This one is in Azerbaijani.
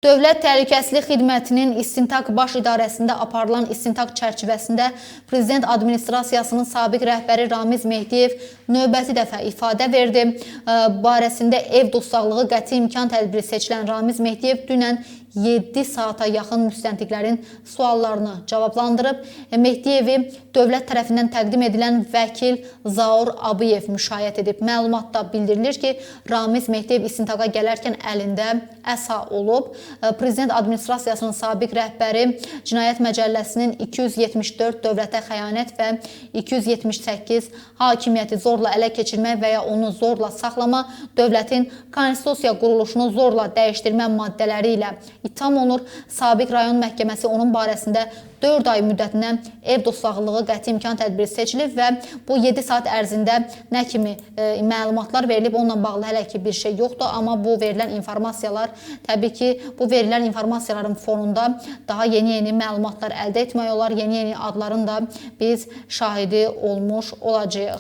Dövlət Təhlükəsizlik Xidmətinin İstintaq Baş İdarəsində aparılan istintaq çərçivəsində Prezident Administrasiyasının sabiq rəhbəri Ramiz Mehdiyev növbəti dəfə ifadə verdi. Barəsində ev dustaqlığı qəti imkan tədbiri seçilən Ramiz Mehdiyev dünən 7 saata yaxın müstəntiqlərin suallarını cavablandırıb. Mehdiyevi dövlət tərəfindən təqdim edilən vəkil Zaur Abiyev müşayiət edib. Məlumatda bildirilir ki, Ramiz Mehdiyev istintaqa gələrkən əlində əsa olub. Prezident Administrasiyasının sabiq rəhbəri Cinayət Məcəlləsinin 274 dövlətə xəyanət və 278 hakimiyyəti zorla ələ keçirmək və ya onu zorla saxlama, dövlətin konstitusiya quruluşunu zorla dəyişdirmə maddələri ilə ittiham olunur. Sabiq rayon məhkəməsi onun barəsində 4 ay müddətinə ev dustaqlığı qəti imkan tədbiri seçilib və bu 7 saat ərzində nə kimi məlumatlar verilib, onunla bağlı hələ ki bir şey yoxdur. Amma bu verilən informasiyalar, təbii ki, bu verilən informasiyaların fonunda daha yeni məlumatlar əldə etmək olar, yeni adların da biz şahidi olmuş olacağıq.